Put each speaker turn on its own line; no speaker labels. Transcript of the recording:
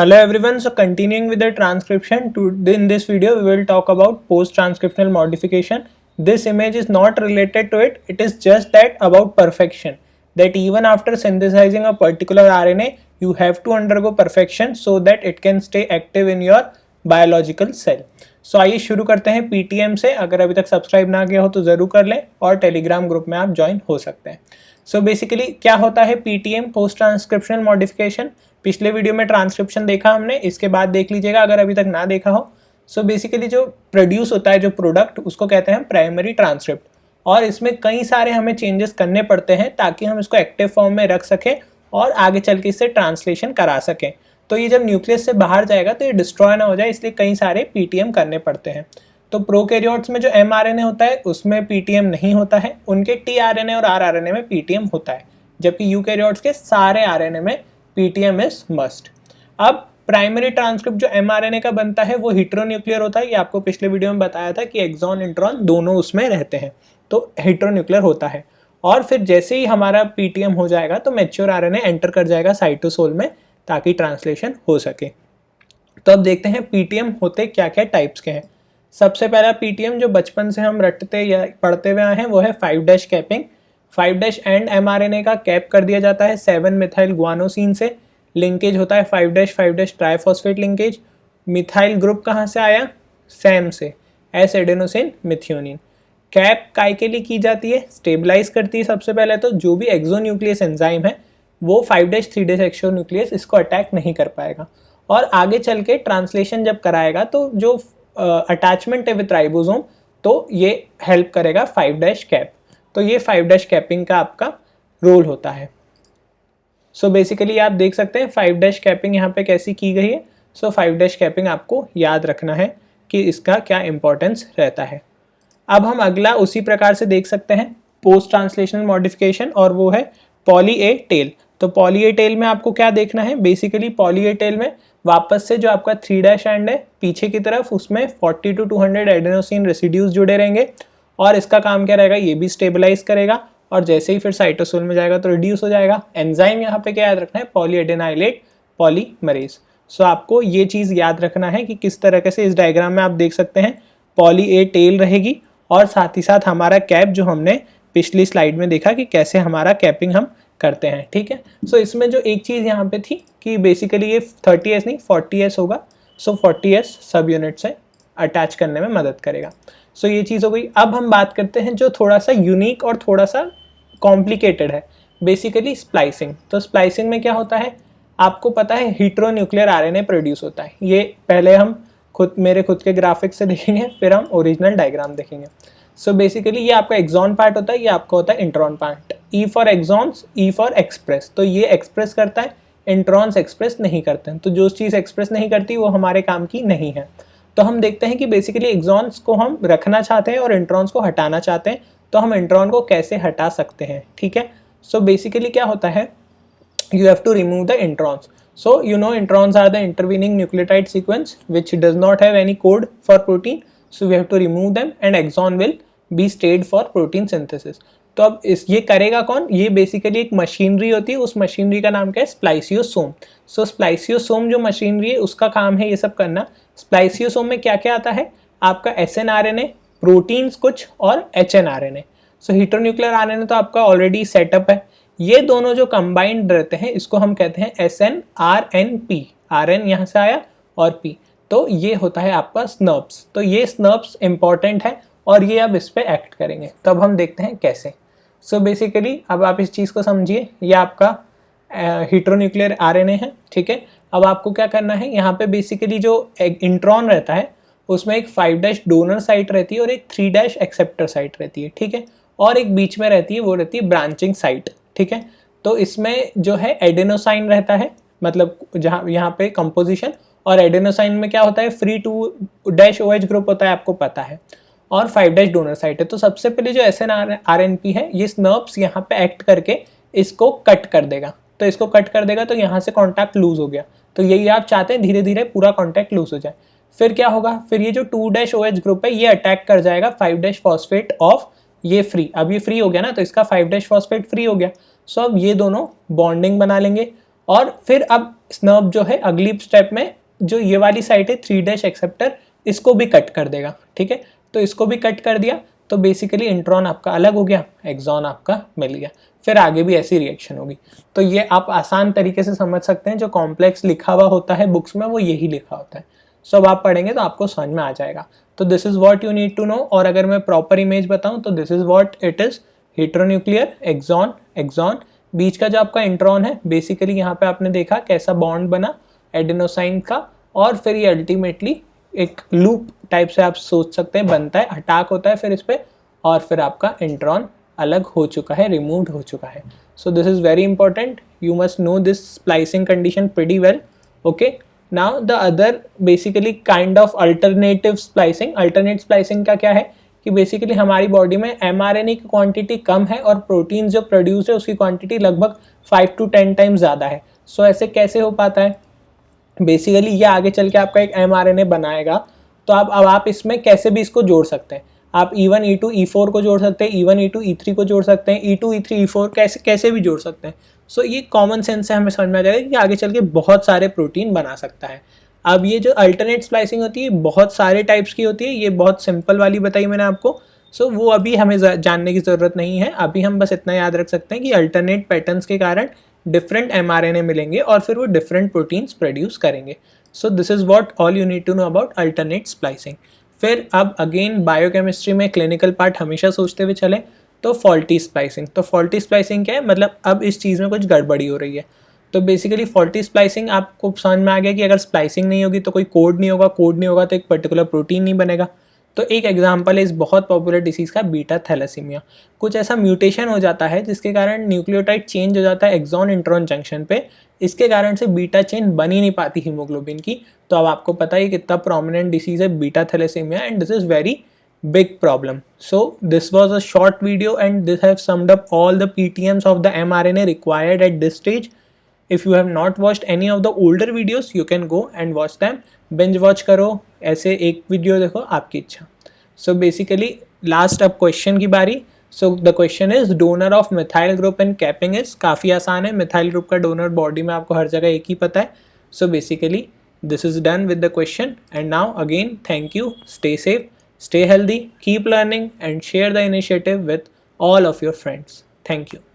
Hello everyone, so continuing with the transcription, in this video we will talk about post-transcriptional modification. This image is not related to it, it is just that about perfection, that even after synthesizing a particular RNA, you have to undergo perfection so that it can stay active in your biological cell. So आइए शुरू करते हैं PTM से. अगर अभी तक subscribe ना किया हो तो ज़रूर कर लें और टेलीग्राम ग्रुप में आप ज्वाइन हो सकते हैं. सो बेसिकली क्या होता है PTM, पोस्ट ट्रांसक्रिप्शनल मॉडिफिकेशन. पिछले वीडियो में ट्रांसक्रिप्शन देखा हमने, इसके बाद देख लीजिएगा अगर अभी तक ना देखा हो. सो बेसिकली जो प्रोड्यूस होता है जो प्रोडक्ट, उसको कहते हैं प्राइमरी ट्रांसक्रिप्ट, और इसमें कई सारे हमें चेंजेस करने पड़ते हैं ताकि हम इसको एक्टिव फॉर्म में रख सकें और आगे चल के इससे ट्रांसलेशन करा सकें. तो ये जब न्यूक्लियस से बाहर जाएगा तो ये डिस्ट्रॉय ना हो जाए, इसलिए कई सारे PTM करने पड़ते हैं. तो प्रोकैरियोट्स में जो mRNA होता है उसमें PTM नहीं होता है, उनके tRNA और rRNA में PTM होता है, जबकि यूकैरियोट्स के सारे RNA में PTM इज मस्ट. अब प्राइमरी ट्रांसक्रिप्ट जो mRNA का बनता है वो हेटेरोन्यूक्लियर होता है. ये आपको पिछले वीडियो में बताया था कि एक्सॉन इंट्रॉन दोनों उसमें रहते हैं, तो हेटेरोन्यूक्लियर होता है. और फिर जैसे ही हमारा PTM हो जाएगा तो मैच्योर RNA एंटर कर जाएगा साइटोसोल में ताकि ट्रांसलेशन हो सके. तो अब देखते हैं PTM होते क्या क्या टाइप्स के हैं. सबसे पहला PTM जो बचपन से हम रटते या पढ़ते हुए आए हैं वो है 5' कैपिंग. 5' एंड mRNA का कैप कर दिया जाता है 7 मिथाइल गुआनोसिन से. लिंकेज होता है 5' ट्राइफॉस्फेट लिंकेज. मिथाइल ग्रुप कहाँ से आया? सैम से, एस एडेनोसिन मिथियोनिन. कैप काय के लिए की जाती है? स्टेबलाइज करती है सबसे पहले तो जो भी एक्सोन्यूक्लियस एंजाइम है वो 5'3' एक्सोन्यूक्लियस इसको अटैक नहीं कर पाएगा, और आगे चल के ट्रांसलेशन जब कराएगा तो जो अटैचमेंट है विद राइबोसोम तो ये हेल्प करेगा 5' कैप. तो ये 5' कैपिंग का आपका रोल होता है. सो बेसिकली आप देख सकते हैं 5' कैपिंग यहाँ पे कैसी की गई है. सो 5' कैपिंग आपको याद रखना है कि इसका क्या इंपॉर्टेंस रहता है. अब हम अगला उसी प्रकार से देख सकते हैं पोस्ट ट्रांसलेशनल मॉडिफिकेशन, और वो है पॉली ए टेल. तो पॉली ए टेल में आपको क्या देखना है? बेसिकली पॉली ए टेल में वापस से जो आपका 3' एंड है पीछे की तरफ, उसमें 40 to 200 एडेनोसिन रेसिड्यूज जुड़े रहेंगे, और इसका काम क्या रहेगा? ये भी स्टेबलाइज करेगा, और जैसे ही फिर साइटोसोल में जाएगा तो रिड्यूस हो जाएगा. एंजाइम यहाँ पे क्या याद रखना है? पॉलीएडेनाइलेट पॉलीमरेज. सो आपको ये चीज़ याद रखना है कि किस तरह से इस डायग्राम में आप देख सकते हैं पॉली ए टेल रहेगी, और साथ ही साथ हमारा कैप जो हमने पिछली स्लाइड में देखा कि कैसे हमारा कैपिंग हम करते हैं. ठीक है. सो इसमें जो एक चीज़ यहाँ पे थी कि बेसिकली ये 30S नहीं 40S होगा. सो 40S सब यूनिट से अटैच करने में मदद करेगा. सो ये चीज़ हो गई. अब हम बात करते हैं जो थोड़ा सा यूनिक और थोड़ा सा कॉम्प्लिकेटेड है, बेसिकली स्प्लाइसिंग. तो स्प्लाइसिंग में क्या होता है? आपको पता है हेटेरोन्यूक्लियर RNA प्रोड्यूस होता है. ये पहले हम मेरे खुद के ग्राफिक्स से देखेंगे, फिर हम ओरिजिनल डायग्राम देखेंगे. सो बेसिकली ये आपका एक्सॉन पार्ट होता है, ये आपका होता है intron part. E for exons, E for express. तो ये एक्सप्रेस करता है, इंट्रॉन्स एक्सप्रेस नहीं करते हैं. तो जो चीज़ एक्सप्रेस नहीं करती वो हमारे काम की नहीं है. तो हम देखते हैं कि बेसिकली एक्सॉन्स को हम रखना चाहते हैं और इंट्रॉन्स को हटाना चाहते हैं, तो हम इंट्रॉन को कैसे हटा सकते हैं. ठीक है. सो बेसिकली क्या होता है? You have to remove the introns. So you know introns are the intervening nucleotide sequence which does not have any code for protein. So we have to remove them and exon will be stayed for protein synthesis. तो अब ये करेगा कौन? ये basically एक machinery होती है. उस मशीनरी का नाम क्या है? स्प्लाइसियोसोम. सो स्प्लाइसियोसोम जो मशीनरी है उसका काम है ये सब करना. स्प्लाइसियोसोम में क्या क्या आता है? आपका SNRNA, प्रोटीन्स कुछ, और HNRNA. सो हेटेरोन्यूक्लियर RNA तो आपका ऑलरेडी सेटअप है. ये दोनों जो कंबाइंड रहते हैं इसको हम कहते हैं SNRNP. RN यहाँ से आया और P, तो ये होता है आपका स्नर्प्स. तो ये स्नर्प्स इंपॉर्टेंट है और ये अब इस पे एक्ट करेंगे. तो अब हम देखते हैं कैसे. सो बेसिकली अब आप इस चीज़ को समझिए, ये आपका हेटेरोन्यूक्लियर RNA है. ठीक है. अब आपको क्या करना है? यहाँ पे बेसिकली जो इंट्रॉन रहता है उसमें एक 5' डोनर साइट रहती है और एक 3' एक्सेप्टर साइट रहती है. ठीक है. और एक बीच में रहती है, वो रहती है ब्रांचिंग साइट. ठीक है. तो इसमें जो है एडेनोसाइन रहता है, मतलब जहाँ यहाँ पे कंपोजिशन, और एडेनोसाइन में क्या होता है? फ्री 2' ग्रुप होता है, आपको पता है, और 5' डोनर साइट है. तो सबसे पहले जो SNRNP है ये स्नर्प्स यहाँ पे एक्ट करके इसको कट कर देगा. तो इसको कट कर देगा तो यहाँ से कॉन्टैक्ट लूज हो गया. तो यही आप चाहते हैं, धीरे धीरे पूरा कॉन्टैक्ट लूज हो जाए. फिर क्या होगा? फिर ये जो 2' ग्रुप है ये अटैक कर जाएगा 5' फॉस्फेट ऑफ ये फ्री. अब ये फ्री हो गया ना, तो इसका 5' फॉस्फेट फ्री हो गया. सो अब ये दोनों बॉन्डिंग बना लेंगे और फिर अब SNRP जो है अगली स्टेप में जो ये वाली साइट है 3' एक्सेप्टर, इसको भी कट कर देगा, ठीक है। तो इसको भी कट कर दिया तो बेसिकली इंट्रॉन आपका अलग हो गया, एक्सॉन आपका मिल गया, फिर आगे भी ऐसी रिएक्शन होगी। तो ये आप आसान तरीके से समझ सकते हैं, जो कॉम्प्लेक्स लिखा हुआ होता है बुक्स में वो यही लिखा होता है। सो अब आप पढ़ेंगे तो आपको समझ में आ जाएगा। तो this is what you need to know. और अगर मैं प्रॉपर इमेज बताऊं तो this is what it is, heteronuclear, exon, exon, बीच का जो आपका इंट्रॉन है, बेसिकली यहाँ पे आपने देखा कैसा बॉन्ड बना एडेनोसाइन का, और फिर ये अल्टीमेटली एक लूप टाइप से आप सोच सकते हैं बनता है, अटैक होता है फिर इस पर, और फिर आपका इंट्रॉन अलग हो चुका है, रिमूव्ड हो चुका है। So this is very important, you must know this splicing condition pretty well, okay. Now the other basically kind of alternative splicing. Alternate splicing का क्या है कि बेसिकली हमारी बॉडी में mRNA की क्वांटिटी कम है और प्रोटीन जो प्रोड्यूस है उसकी क्वांटिटी लगभग 5 to 10 टाइम्स ज़्यादा है। सो ऐसे कैसे हो पाता है, बेसिकली ये आगे चल के आपका एक mRNA बनाएगा, तो अब आप इसमें कैसे भी इसको जोड़ सकते हैं। आप E1 E2 E4 को जोड़ सकते हैं, E1 E2 E3 को जोड़ सकते हैं, E2 E3 E4 कैसे कैसे भी जोड़ सकते हैं। सो ये कॉमन सेंस से हमें समझ में आ जाएगा कि आगे चल के बहुत सारे प्रोटीन बना सकता है। अब ये जो अल्टरनेट स्प्लाइसिंग होती है बहुत सारे टाइप्स की होती है, ये बहुत सिंपल वाली बताई मैंने आपको। सो वो अभी हमें जानने की ज़रूरत नहीं है, अभी हम बस इतना याद रख सकते हैं कि अल्टरनेट पैटर्न्स के कारण डिफरेंट mRNA मिलेंगे और फिर वो डिफरेंट प्रोटीन्स प्रोड्यूस करेंगे। So this is what all you need to know about alternate splicing. फिर अब अगेन बायोकेमिस्ट्री में क्लिनिकल पार्ट हमेशा सोचते हुए चले तो फॉल्टी स्प्लाइसिंग। तो फॉल्टी स्प्लाइसिंग क्या है, मतलब अब इस चीज़ में कुछ गड़बड़ी हो रही है। तो बेसिकली फॉल्टी स्प्लाइसिंग आपको समझ में आ गया कि अगर स्प्लाइसिंग नहीं होगी तो कोई कोड नहीं होगा, कोड नहीं होगा तो एक पर्टिकुलर प्रोटीन नहीं बनेगा। तो एक एग्जांपल है इस बहुत पॉपुलर डिसीज़ का, बीटा थैलेसीमिया। कुछ ऐसा म्यूटेशन हो जाता है जिसके कारण न्यूक्लियोटाइड चेंज हो जाता है एक्सॉन इंट्रॉन जंक्शन पे, इसके कारण से बीटा चेन बन ही नहीं पाती हीमोग्लोबिन की। तो अब आपको पता है कितना प्रोमिनेंट डिसीज़ है beta thalassaemia, and this is very big problem. So this was a short video and this have summed up all the PTMs of the mRNA required at this stage. If you have not watched any of the older videos you can go and watch them, binge watch करो, ऐसे एक video देखो आपकी इच्छा। So basically last अब question की बारी। So the question is donor of methyl group and capping is, काफ़ी आसान है, मिथाइल ग्रुप का डोनर बॉडी में आपको हर जगह एक ही पता है। So basically this is done with the question, and now again thank you, stay safe, stay healthy, keep learning and share the initiative with all of your friends. Thank you.